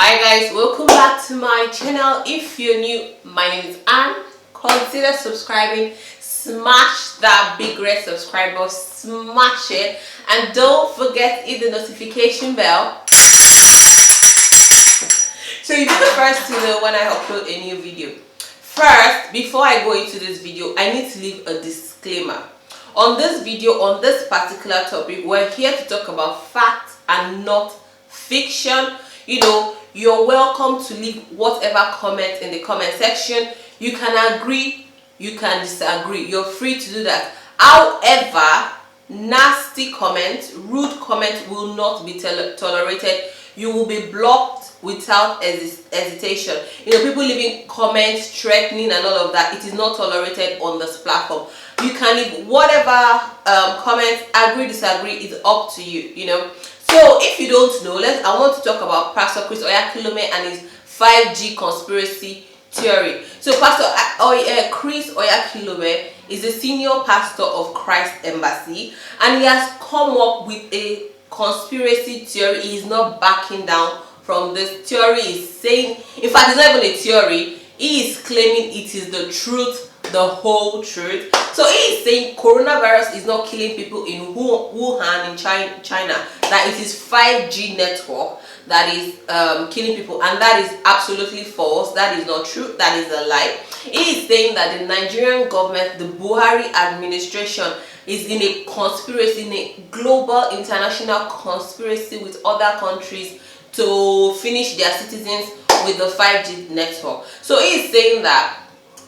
Hi guys, welcome back to my channel. If you're new, my name is Anne. Consider subscribing, smash that big red subscribe button, smash it, and don't forget to hit the notification bell so you'll be the first to know when I upload a new video. First, before I go into this video, I need to leave a disclaimer. On this video, on this particular topic, we're here to talk about fact and not fiction. You know, you're welcome to leave whatever comment in the comment section. You can agree, you can disagree, you're free to do that. However, nasty comments, rude comments will not be tolerated. You will be blocked without hesitation. You know, people leaving comments threatening and all of that, it is not tolerated on this platform. You can leave whatever comments, agree, disagree, it's up to you, you know. So if you don't know, I want to talk about Pastor Chris Oyakhilome and his 5G conspiracy theory. So Pastor Chris Oyakhilome is a senior pastor of Christ Embassy, and he has come up with a conspiracy theory. He is not backing down from this theory. He's saying, in fact, it's not even a theory. He is claiming it is the truth, the whole truth. So he is saying coronavirus is not killing people in Wuhan in China, that it is 5G network that is killing people, and that is absolutely false. That is not true. That is a lie. He is saying that the Nigerian government, the Buhari administration, is in a conspiracy, in a global international conspiracy with other countries to finish their citizens with the 5G network. So he is saying that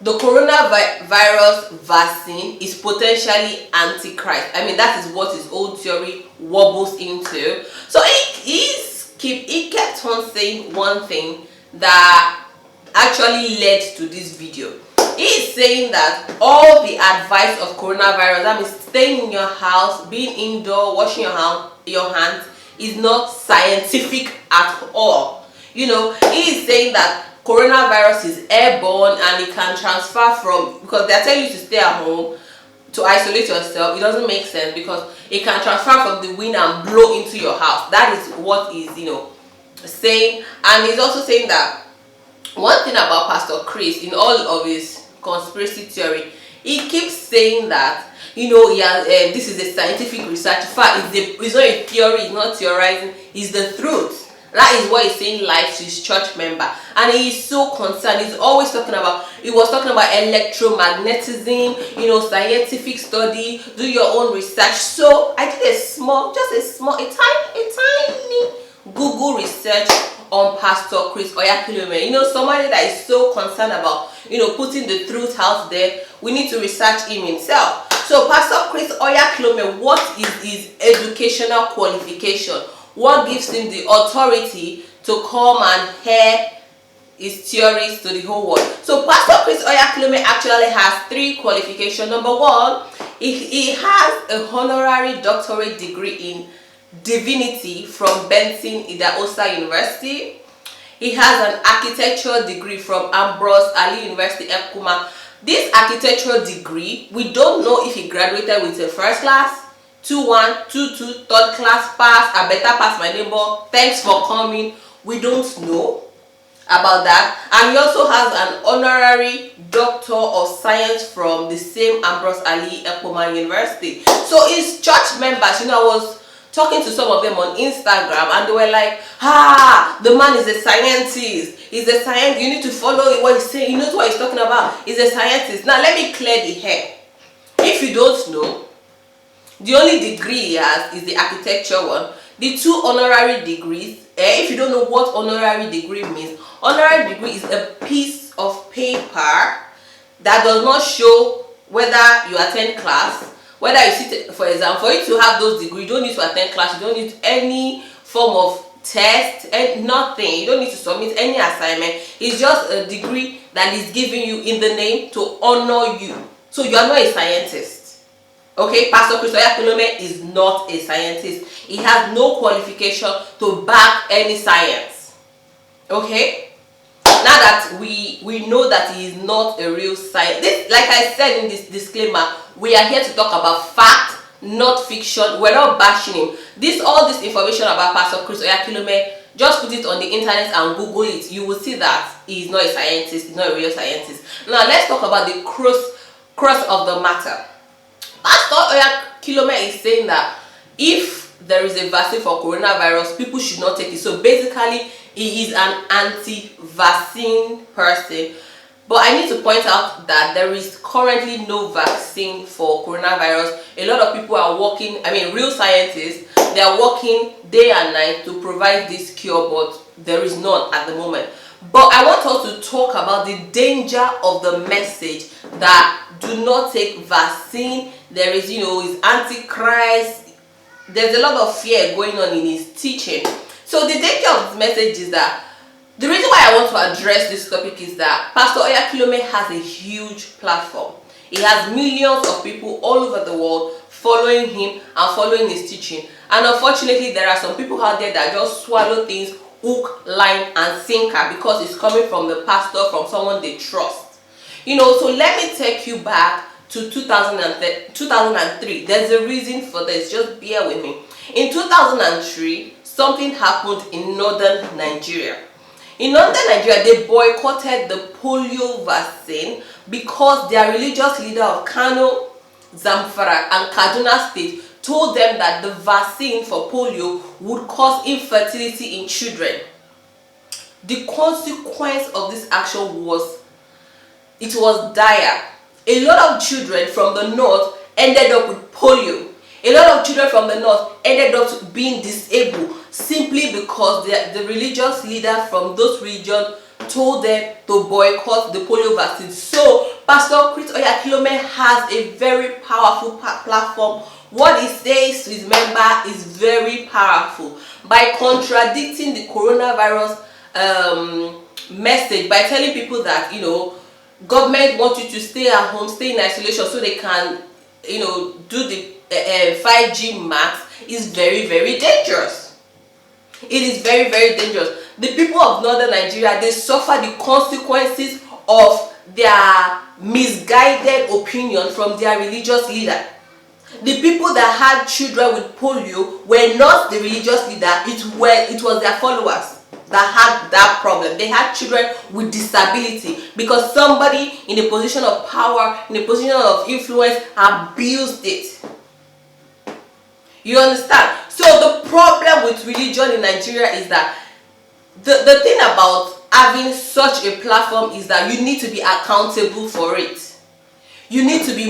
the coronavirus vaccine is potentially antichrist. I mean, that is what his old theory wobbles into. So he kept on saying one thing that actually led to this video. He is saying that all the advice of coronavirus, that means staying in your house, being indoor, washing your hands, is not scientific at all. You know, he is saying that coronavirus is airborne and it can transfer from, because they're telling you to stay at home to isolate yourself. It doesn't make sense because it can transfer from the wind and blow into your house. That is what he's, you know, saying. And he's also saying that one thing about Pastor Chris in all of his conspiracy theory, he keeps saying that, you know, he has this is a scientific research. In fact, it's not a theory, it's not theorizing, it's the truth. That is what he's saying live to his church member, and he is so concerned. He's always talking about, he was talking about electromagnetism, you know, scientific study, do your own research. So I did a tiny Google research on Pastor Chris Oyakhilome. You know, somebody that is so concerned about, you know, putting the truth out there. We need to research him himself. So Pastor Chris Oyakhilome, what is his educational qualification? What gives him the authority to come and hear his theories to the whole world? So Pastor Chris Oyakhilome actually has 3 qualifications. Number 1, he has a honorary doctorate degree in divinity from Benson Idahosa University. He has an architectural degree from Ambrose Ali University, Ekuma. This architectural degree, we don't know if he graduated with a first class, 2-1, 2-2, third class, pass, I better pass my neighbor, thanks for coming. We don't know about that. And he also has an honorary doctor of science from the same Ambrose Ali Ekuma University. So his church members, you know, I was talking to some of them on Instagram, and they were like, the man is a scientist. He's a scientist. You need to follow what he's saying. He knows what he's talking about. He's a scientist. Now, let me clear the air. If you don't know, the only degree he has is the architecture one. The 2 honorary degrees, if you don't know what honorary degree means, honorary degree is a piece of paper that does not show whether you attend class, whether you sit for exam. For you to have those degrees, you don't need to attend class, you don't need any form of test, and nothing. You don't need to submit any assignment. It's just a degree that is giving you in the name to honor you. So you are not a scientist. Okay, Pastor Chris Oyakhilome is not a scientist. He has no qualification to back any science. Okay? Now that we know that he is not a real scientist, like I said in this disclaimer, we are here to talk about fact, not fiction. We're not bashing him. All this information about Pastor Chris Oyakhilome Just put it on the internet and Google it. You will see that he is not a scientist, he's not a real scientist. Now let's talk about the crux of the matter. Pastor Oyakhilome is saying that if there is a vaccine for coronavirus, people should not take it. So basically, he is an anti-vaccine person. But I need to point out that there is currently no vaccine for coronavirus. A lot of people are working, real scientists, they are working day and night to provide this cure, but there is none at the moment. But I want us to talk about the danger of the message that do not take vaccine. There is, is antichrist. There's a lot of fear going on in his teaching. So the danger of this message is that the reason why I want to address this topic is that Pastor Oyakhilome has a huge platform. He has millions of people all over the world following him and following his teaching. And unfortunately, there are some people out there that just swallow things hook, line, and sinker because it's coming from the pastor, from someone they trust. So let me take you back to 2003. There's a reason for this. Just bear with me. In 2003, something happened in northern Nigeria. In northern Nigeria, they boycotted the polio vaccine because their religious leader of Kano, Zamfara, and Kaduna State told them that the vaccine for polio would cause infertility in children. The consequence of this action was dire. A lot of children from the north ended up with polio. A lot of children from the north ended up being disabled simply because the religious leader from those regions told them to boycott the polio vaccine. So Pastor Oyakhilome has a very powerful platform. What he says to his member is very powerful. By contradicting the coronavirus message, by telling people that government wants you to stay at home, stay in isolation so they can do the 5G max, is very, very dangerous. It is very, very dangerous. The people of northern Nigeria, they suffer the consequences of their misguided opinion from their religious leader. The people that had children with polio were not the religious leader, it was their followers that had that problem. They had children with disability because somebody in a position of power, in a position of influence, abused it. You understand? So the problem with religion in Nigeria is that the thing about having such a platform is that you need to be accountable for it. You need to be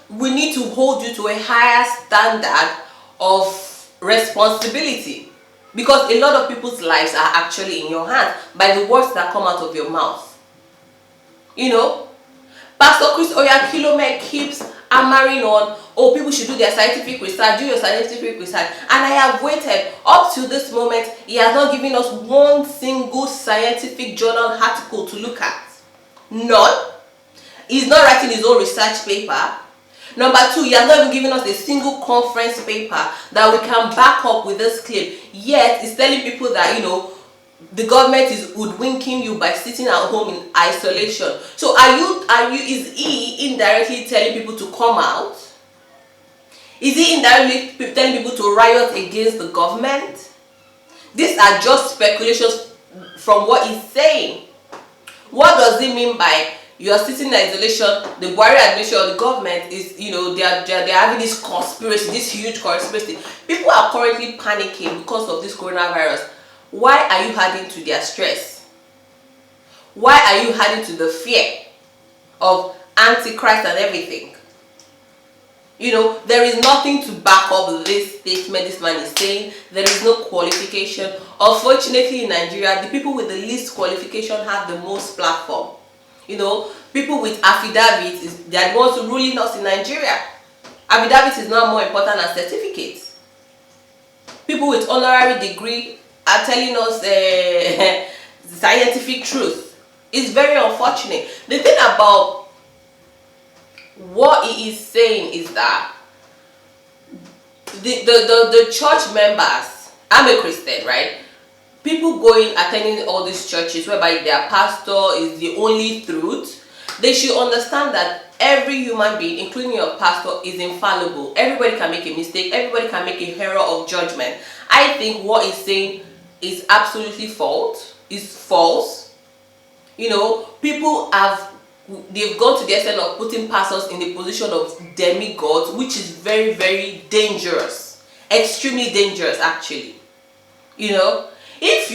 we need to hold you to a higher standard of responsibility, because a lot of people's lives are actually in your hands by the words that come out of your mouth. Pastor Oyakhilome keeps hammering on, oh, people should do their scientific research, do your scientific research. And I have waited up to this moment. He has not given us one single scientific journal article to look at. None. He's not writing his own research paper. Number two, he has not even given us a single conference paper that we can back up with this claim. Yet, he's telling people that, the government is hoodwinking you by sitting at home in isolation. So is he indirectly telling people to come out? Is he indirectly telling people to riot against the government? These are just speculations from what he's saying. What does it mean by you are sitting in isolation? The Buhari administration or the government is, they're having this conspiracy, this huge conspiracy. People are currently panicking because of this coronavirus. Why are you adding to their stress? Why are you adding to the fear of Antichrist and everything? There is nothing to back up this statement this man is saying. There is no qualification. Unfortunately, in Nigeria, the people with the least qualification have the most platform. People with affidavits, they are the ones ruling us in Nigeria. Affidavits is now more important than certificates. People with honorary degree are telling us scientific truth. It's very unfortunate. The thing about what he is saying is that the church members, I'm a Christian, right? People going, attending all these churches whereby their pastor is the only truth, they should understand that every human being, including your pastor, is infallible. Everybody can make a mistake. Everybody can make an error of judgment. I think what he's saying is absolutely false. Is false. You know, people they've gone to the extent of putting pastors in the position of demigods, which is very, very dangerous, extremely dangerous actually. You know, if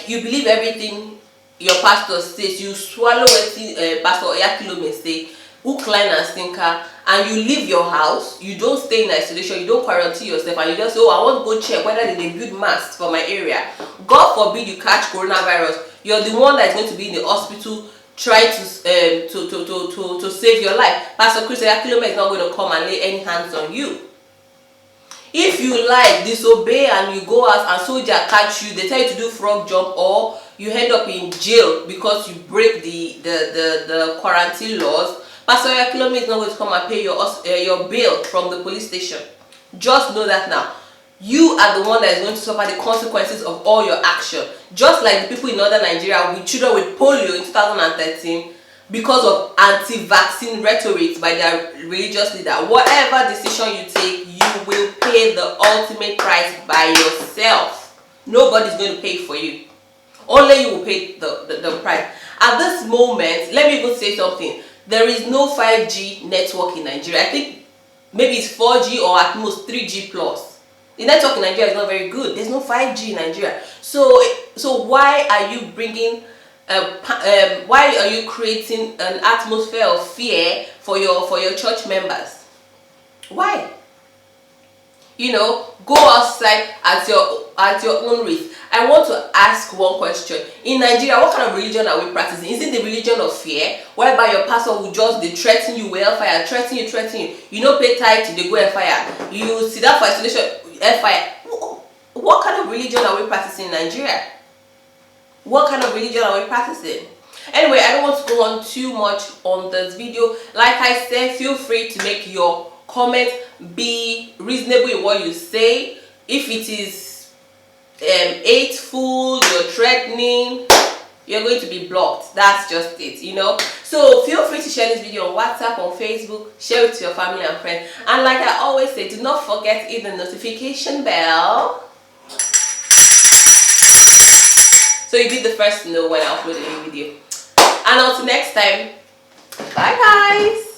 you believe everything your pastor says, you swallow what Pastor Oyakhilome say, hook, line and sinker, and you leave your house, you don't stay in isolation, you don't quarantine yourself, and you just say, oh, I want to go check whether they build masks for my area. God forbid you catch coronavirus, you're the one that's going to be in the hospital try to save your life. Pastor Chris Oyakhilomen is not going to come and lay any hands on you. If you like disobey and you go out and soldier catch you, they tell you to do frog jump, or you end up in jail because you break the quarantine laws, Pastor Oyakhilome is not going to come and pay your bill from the police station. Just know that now. You are the one that is going to suffer the consequences of all your action. Just like the people in northern Nigeria with children with polio in 2013 because of anti-vaccine rhetoric by their religious leader. Whatever decision you take, you will pay the ultimate price by yourself. Nobody's going to pay for you. Only you will pay the price. At this moment, let me even say something. There is no 5G network in Nigeria. I think maybe it's 4G or at most 3G plus. The network in Nigeria is not very good. There's no 5G in Nigeria. So why are you bringing why are you creating an atmosphere of fear for your church members? Why? You know, go outside at your own risk. I want to ask one question. In Nigeria, what kind of religion are we practicing? Is it the religion of fear, whereby your pastor will just they threaten you with hellfire, threaten you? You don't pay tithe, they go hellfire. You sit down for isolation, hellfire. What kind of religion are we practicing in Nigeria? What kind of religion are we practicing? Anyway, I don't want to go on too much on this video. Like I said, feel free to make your comment, be reasonable in what you say. If it is hateful, you're threatening, you're going to be blocked. That's just it, you know. So feel free to share this video on WhatsApp, on Facebook, share it to your family and friends. And like I always say, do not forget to hit the notification bell so you'll be the first to know when I upload a new video. And until next time, bye guys.